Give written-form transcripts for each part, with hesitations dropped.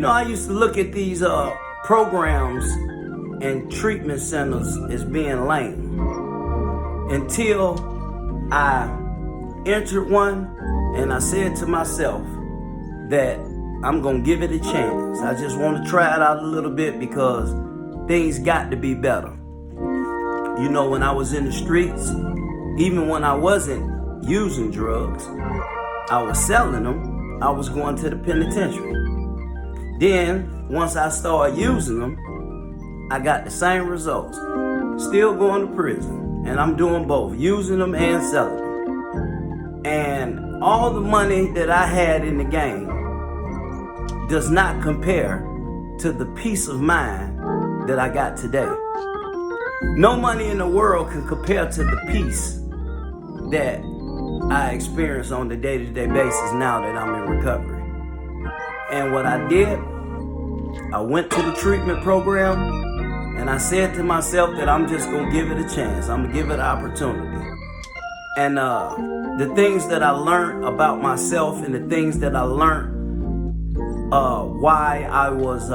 I used to look at these programs and treatment centers as being lame until I entered one and I said to myself that I'm going to give it a chance. I just want to try it out a little bit because things got to be better. When I was in the streets, even when I wasn't using drugs, I was selling them, I was going to the penitentiary. Then, once I started using them, I got the same results. Still going to prison. And I'm doing both, using them and selling them. And all the money that I had in the game does not compare to the peace of mind that I got today. No money in the world can compare to the peace that I experience on the day-to-day basis now that I'm in recovery. And what I did, I went to the treatment program and I said to myself that I'm just going to give it a chance. I'm going to give it an opportunity. And the things that I learned about myself and the things that I learned why I was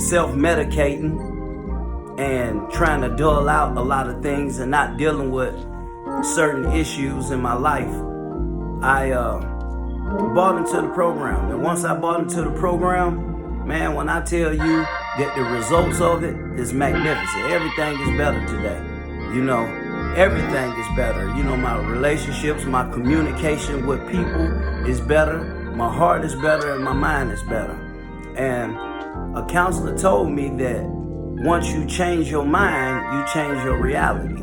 self-medicating and trying to dull out a lot of things and not dealing with certain issues in my life, I bought into the program. And once I bought into the program, man, when I tell you that the results of it is magnificent. Everything is better today. Everything is better. My relationships, my communication with people is better. My heart is better and my mind is better. And a counselor told me that once you change your mind, you change your reality.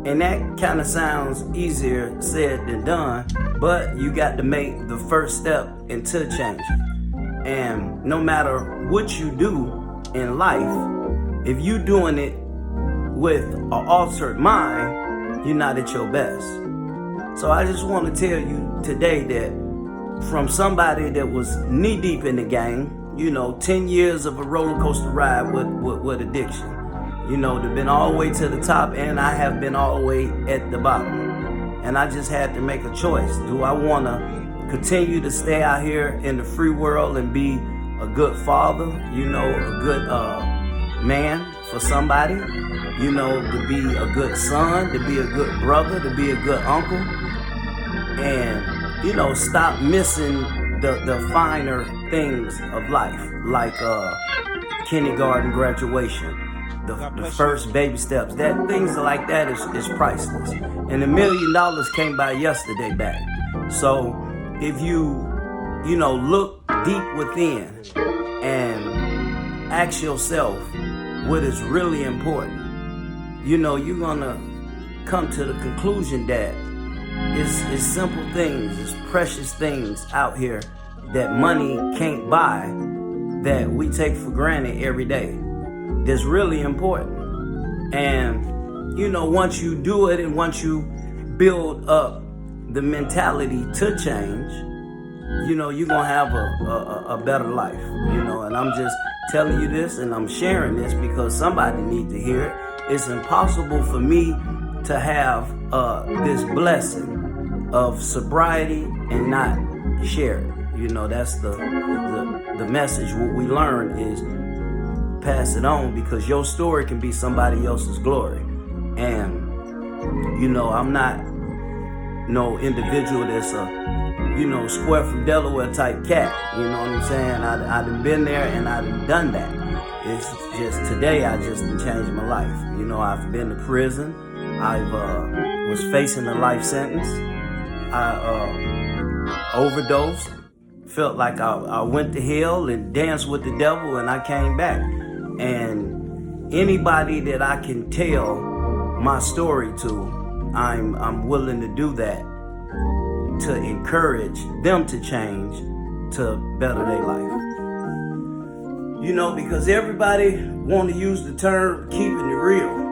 And that kind of sounds easier said than done, but you got to make the first step into changing. And no matter what you do in life, if you're doing it with an altered mind, you're not at your best. So I just want to tell you today that from somebody that was knee deep in the game, 10 years of a roller coaster ride with addiction. They've been all the way to the top and I have been all the way at the bottom. And I just had to make a choice. Do I want to continue to stay out here in the free world and be a good father, a good man for somebody, to be a good son, to be a good brother, to be a good uncle, and stop missing the finer things of life, like kindergarten graduation, the first baby steps. That things like that is priceless. And $1 million came by yesterday back. So if you look deep within and ask yourself what is really important, you're gonna come to the conclusion that it's simple things, it's precious things out here that money can't buy, that we take for granted every day, that's really important. And once you do it and once you build up the mentality to change, you're gonna have a better life. And I'm just telling you this and I'm sharing this because somebody needs to hear it. It's impossible for me to have this blessing of sobriety and not share it. That's the message. What we learn is pass it on, because your story can be somebody else's glory. And I'm not no individual that's a square from Delaware type cat. You know what I'm saying? I done been there and I done that. It's just today I just changed my life. I've been to prison. I was facing a life sentence. I overdosed. Felt like I went to hell and danced with the devil, and I came back. And anybody that I can tell my story to, I'm willing to do that, to encourage them to change, to better their life. Because everybody want to use the term keeping it real.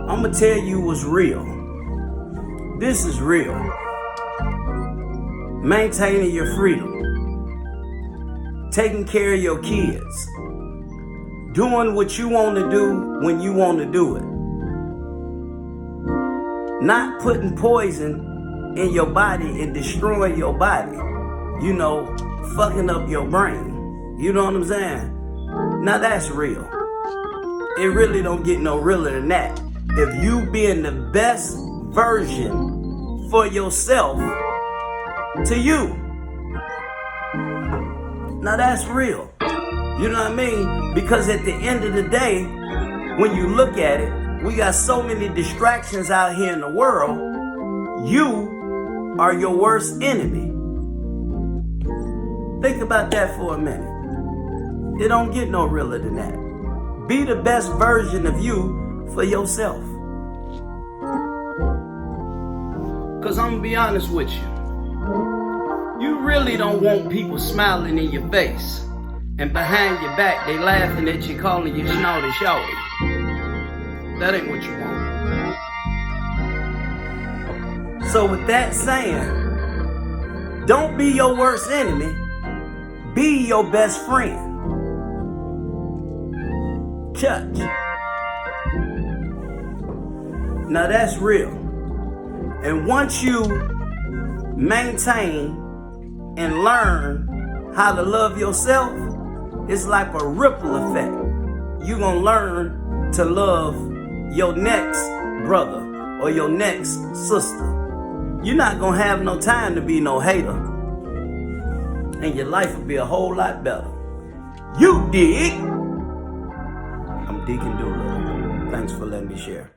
I'm going to tell you what's real. This is real. Maintaining your freedom. Taking care of your kids. Doing what you want to do when you want to do it. Not putting poison in your body and destroying your body. fucking up your brain. You know what I'm saying? Now that's real. It really don't get no realer than that. If you being the best version for yourself to you. Now that's real. You know what I mean? Because at the end of the day, when you look at it, we got so many distractions out here in the world. You are your worst enemy. Think about that for a minute. It don't get no realer than that. Be the best version of you for yourself. Because I'm going to be honest with you. You really don't want people smiling in your face. And behind your back, they laughing at you, calling you snotty shorty. That ain't what you want. So with that saying, don't be your worst enemy. Be your best friend. Church. Now that's real. And once you maintain and learn how to love yourself, it's like a ripple effect. You're going to learn to love your next brother or your next sister. You're not going to have no time to be no hater. And your life will be a whole lot better. You dig? I'm Deacon Doolittle. Thanks for letting me share.